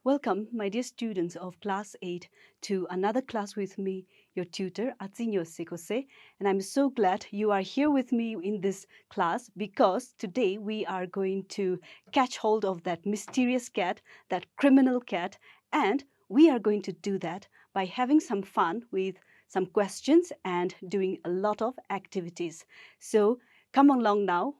Welcome, my dear students of Class 8, to another class with me, your tutor, Atsinyo Sekose. And I'm so glad you are here with me in this class because today we are going to catch hold of that mysterious cat, that criminal cat, and we are going to do that by having some fun with some questions and doing a lot of activities. So come along now.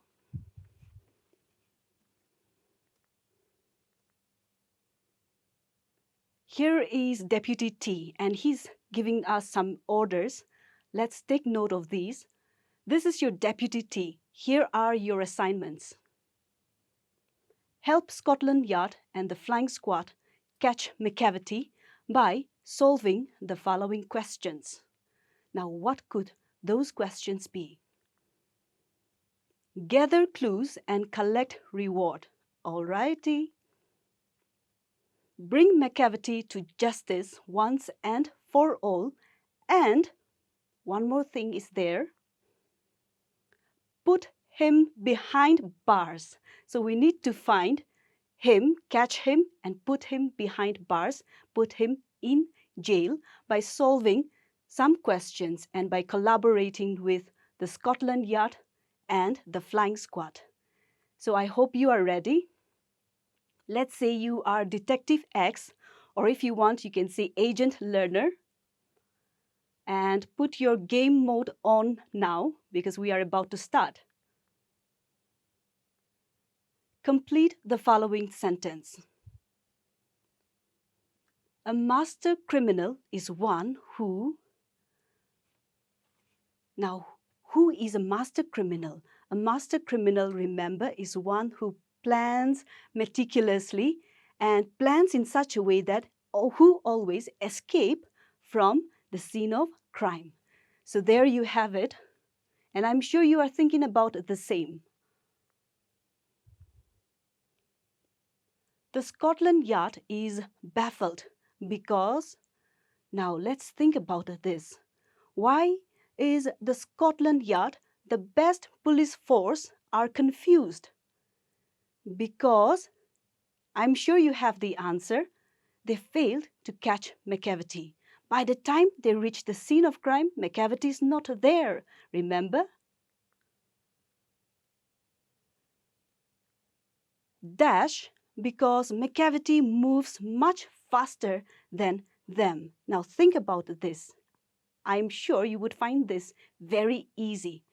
Here is Deputy T, and he's giving us some orders. Let's take note of these. This is your Deputy T. Here are your assignments. Help Scotland Yard and the Flying Squad catch Macavity by solving the following questions. Now, what could those questions be? Gather clues and collect reward. Alrighty. Bring Macavity to justice once and for all. And one more thing is there. Put him behind bars. So we need to find him, catch him, and put him behind bars, put him in jail by solving some questions and by collaborating with the Scotland Yard and the Flying Squad. So I hope you are ready. Let's say you are Detective X, or if you want, you can say Agent Learner. And put your game mode on now because we are about to start. Complete the following sentence. A master criminal is one who... Now, who is a master criminal? A master criminal, remember, is one who plans meticulously and plans in such a way that who always escape from the scene of crime. So there you have it. And I'm sure you are thinking about the same. The Scotland Yard is baffled because, now let's think about this. Why is the Scotland Yard, the best police force, are confused? Because, I'm sure you have the answer, they failed to catch Macavity. By the time they reach the scene of crime, Macavity is not there, remember? Dash, because Macavity moves much faster than them. Now think about this. I'm sure you would find this very easy.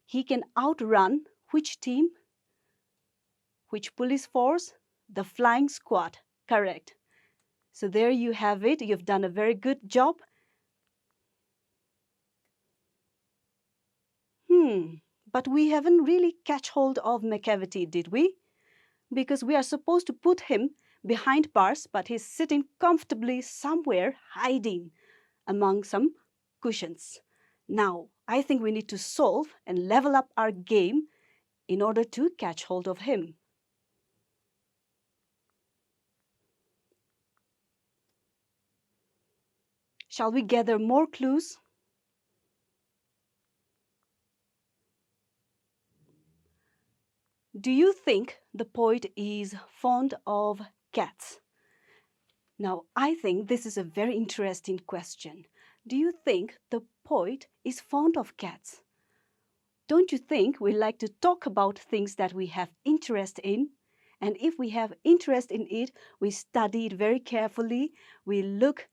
He can outrun which team? Which police force? The Flying Squad. Correct. So there you have it. You've done a very good job. But we haven't really catch hold of Macavity, did we? Because we are supposed to put him behind bars, but he's sitting comfortably somewhere hiding among some cushions. Now, I think we need to solve and level up our game in order to catch hold of him. Shall we gather more clues? Do you think the poet is fond of cats? Now, I think this is a very interesting question. Do you think the poet is fond of cats? Don't you think we like to talk about things that we have interest in? And if we have interest in it, we study it very carefully. We look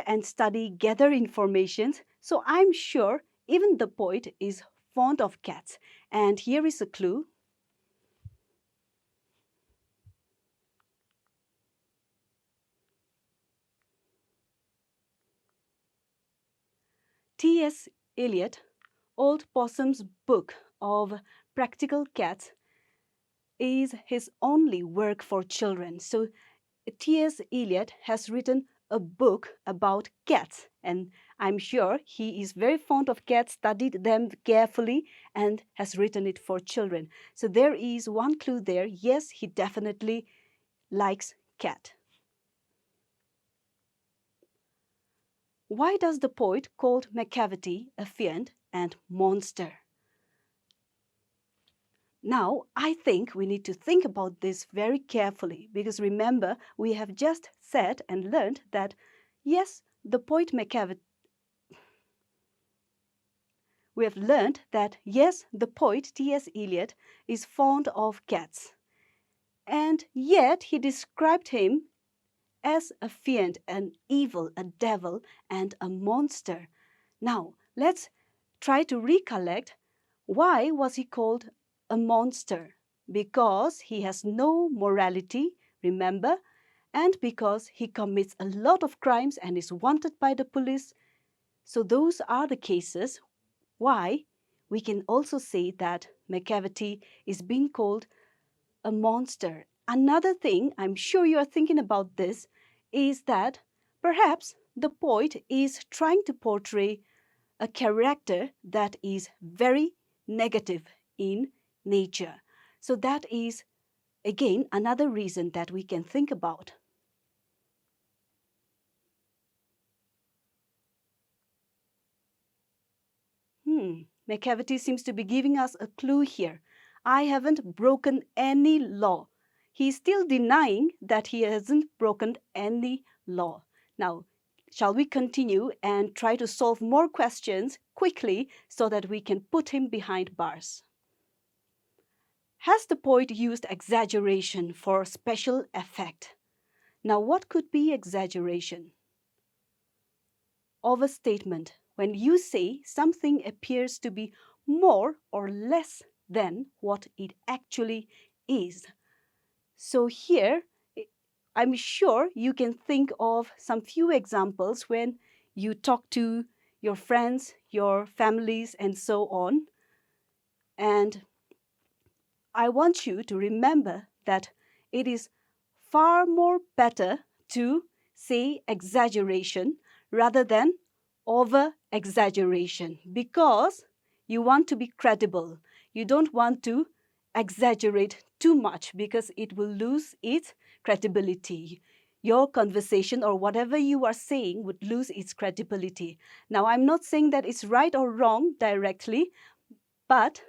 and study, gather information. So I'm sure even the poet is fond of cats. And here is a clue. T.S. Eliot, Old Possum's book of practical cats, is his only work for children. So T.S. Eliot has written a book about cats, and I'm sure he is very fond of cats, studied them carefully, and has written it for children. So there is one clue there. Yes, he definitely likes cat. Why does the poet call Macavity a fiend and monster? Now, I think we need to think about this very carefully because remember, we have just said and learned that, yes, the poet Macavity. We have learned that, yes, the poet T.S. Eliot is fond of cats. And yet he described him as a fiend, an evil, a devil, and a monster. Now, let's try to recollect, why was he called a monster? Because he has no morality, remember, and because he commits a lot of crimes and is wanted by the police. So those are the cases why we can also say that Macavity is being called a monster. Another thing, I'm sure you are thinking about this, is that perhaps the poet is trying to portray a character that is very negative in nature. So that is, again, another reason that we can think about. Macavity seems to be giving us a clue here. I haven't broken any law. He's still denying that he hasn't broken any law. Now, shall we continue and try to solve more questions quickly so that we can put him behind bars? Has the poet used exaggeration for special effect? Now, what could be exaggeration? Overstatement. When you say something appears to be more or less than what it actually is. So here, I'm sure you can think of some few examples when you talk to your friends, your families, and so on. And I want you to remember that it is far more better to say exaggeration rather than over exaggeration, because you want to be credible. You don't want to exaggerate too much because it will lose its credibility. Your conversation or whatever you are saying would lose its credibility. Now, I'm not saying that it's right or wrong directly, but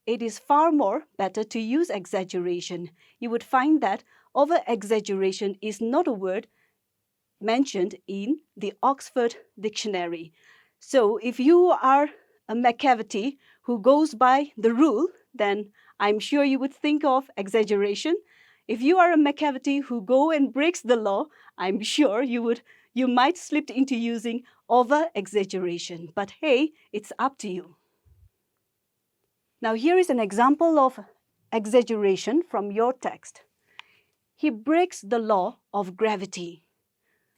it is far more better to use exaggeration. You would find that over exaggeration is not a word mentioned in the Oxford Dictionary. So if you are a Macavity who goes by the rule, then I'm sure you would think of exaggeration. If you are a Macavity who go and breaks the law, I'm sure you might slip into using over exaggeration. But hey, it's up to you. Now here is an example of exaggeration from your text. He breaks the law of gravity.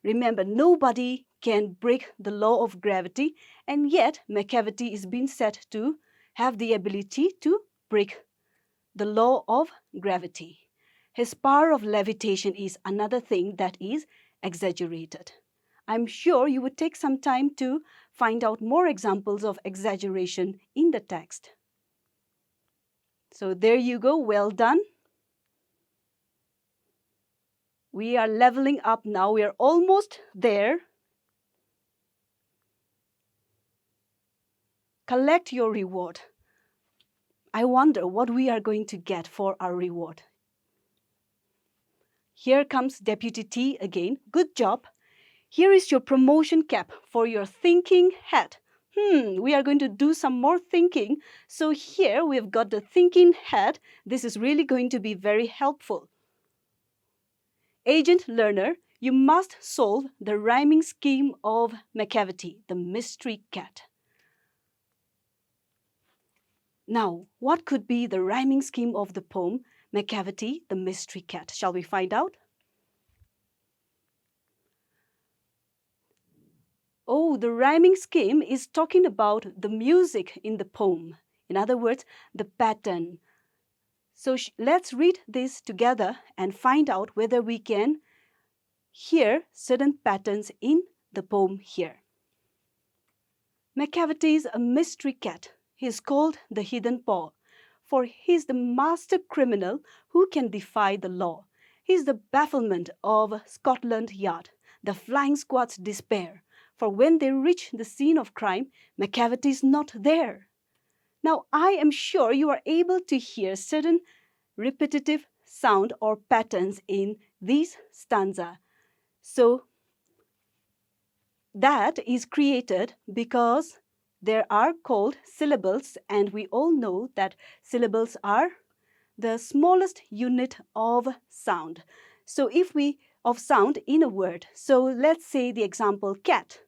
Remember, nobody can break the law of gravity, and yet Macavity is being said to have the ability to break the law of gravity. His power of levitation is another thing that is exaggerated. I'm sure you would take some time to find out more examples of exaggeration in the text. So there you go, well done. We are leveling up now, we are almost there. Collect your reward. I wonder what we are going to get for our reward. Here comes Deputy T again. Good job. Here is your promotion cap for your thinking hat. We are going to do some more thinking. So here we've got the thinking hat. This is really going to be very helpful. Agent learner, you must solve the rhyming scheme of Macavity, the mystery cat. Now, what could be the rhyming scheme of the poem Macavity, the Mystery Cat? Shall we find out? Oh, the rhyming scheme is talking about the music in the poem. In other words, the pattern. So let's read this together and find out whether we can hear certain patterns in the poem here. Macavity is a mystery cat. He is called the hidden paw, for he is the master criminal who can defy the law. He is the bafflement of Scotland Yard, the flying squad's despair, for when they reach the scene of crime, Macavity is not there. Now, I am sure you are able to hear certain repetitive sound or patterns in these stanza. So, that is created because there are called syllables, and we all know that syllables are the smallest unit of sound. So if we of sound in a word, so let's say the example cat,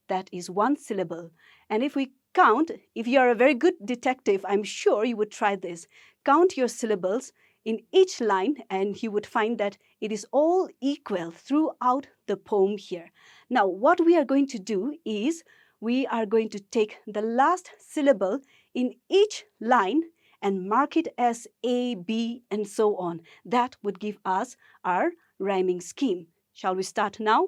that is one syllable. And if we count, if you are a very good detective, I'm sure you would try this. Count your syllables in each line and you would find that it is all equal throughout the poem here. Now, what we are going to do is we are going to take the last syllable in each line and mark it as A, B, and so on. That would give us our rhyming scheme. Shall we start now?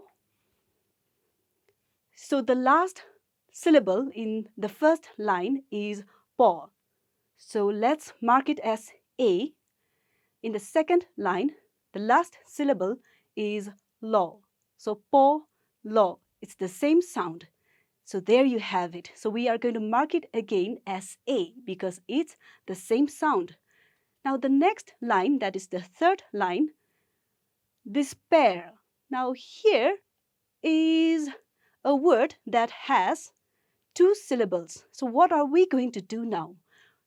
So the last syllable in the first line is paw. So let's mark it as A. In the second line, the last syllable is law. So paw, law. It's the same sound. So there you have it. So we are going to mark it again as A because it's the same sound. Now the next line, that is the third line, despair. Now here is a word that has two syllables. So what are we going to do now?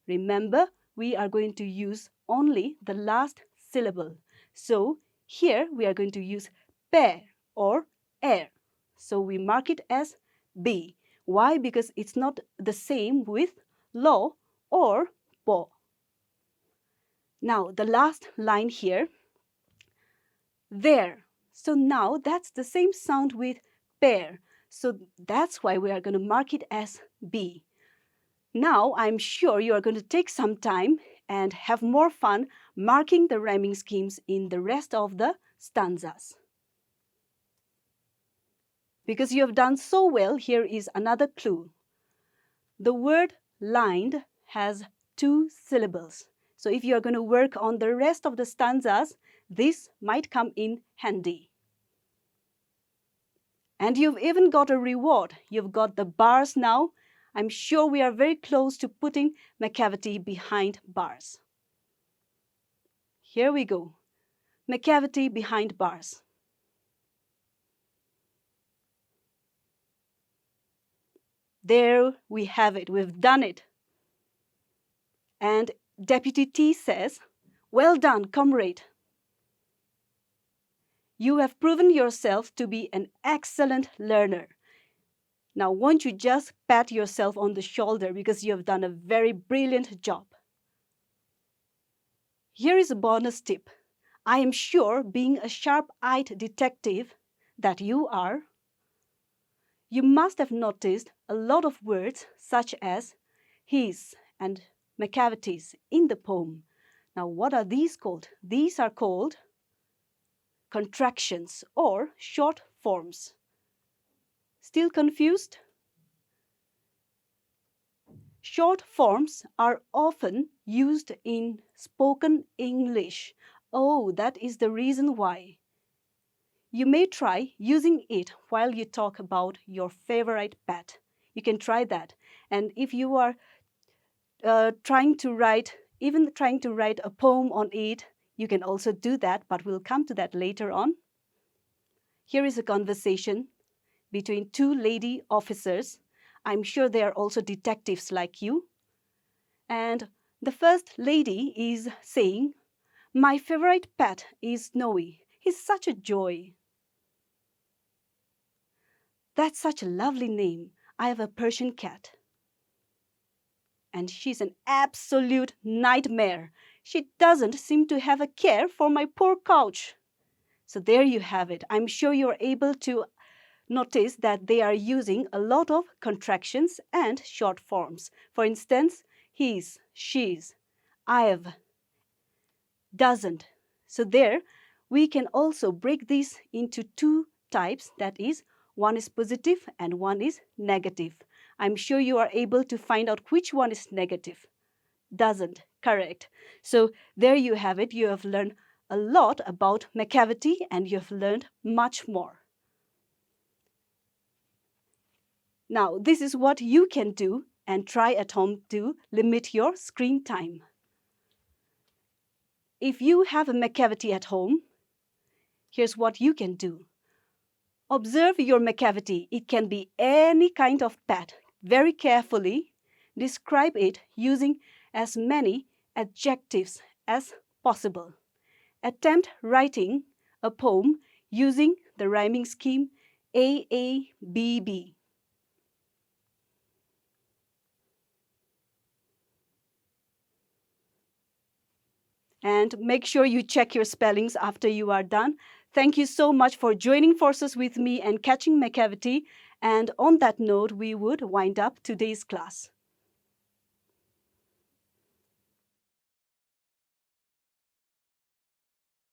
Remember, we are going to use only the last syllable. So here we are going to use pair or air. So we mark it as B. Why? Because it's not the same with law or paw. Now the last line here, there. So now that's the same sound with pair. So that's why we are going to mark it as B. Now I'm sure you are going to take some time and have more fun marking the rhyming schemes in the rest of the stanzas. Because you have done so well, here is another clue. The word lined has two syllables. So if you are going to work on the rest of the stanzas, this might come in handy. And you've even got a reward. You've got the bars now. I'm sure we are very close to putting Macavity behind bars. Here we go. Macavity behind bars. There we have it. We've done it. And Deputy T says, "Well done, comrade. You have proven yourself to be an excellent learner. Now, won't you just pat yourself on the shoulder because you have done a very brilliant job." Here is a bonus tip. I am sure, being a sharp-eyed detective that you are, you must have noticed a lot of words such as his and Macavities in the poem. Now, what are these called? These are called contractions or short forms. Still confused? Short forms are often used in spoken English. Oh, that is the reason why. You may try using it while you talk about your favorite pet. You can try that. And if you are trying to write a poem on it, you can also do that, but we'll come to that later on. Here is a conversation between two lady officers. I'm sure they are also detectives like you. And the first lady is saying, "My favorite pet is Snowy. He's such a joy." "That's such a lovely name. I have a Persian cat. And she's an absolute nightmare. She doesn't seem to have a care for my poor couch." So there you have it. I'm sure you're able to notice that they are using a lot of contractions and short forms. For instance, his, she's, I've, doesn't. So there, we can also break these into two types. That is, one is positive and one is negative. I'm sure you are able to find out which one is negative. Doesn't, correct. So there you have it. You have learned a lot about Macavity and you have learned much more. Now, this is what you can do and try at home to limit your screen time. If you have a Macavity at home, here's what you can do. Observe your Macavity. It can be any kind of pet. Very carefully describe it using as many adjectives as possible. Attempt writing a poem using the rhyming scheme AABB. And make sure you check your spellings after you are done. Thank you so much for joining forces with me and catching Macavity. And on that note, we would wind up today's class.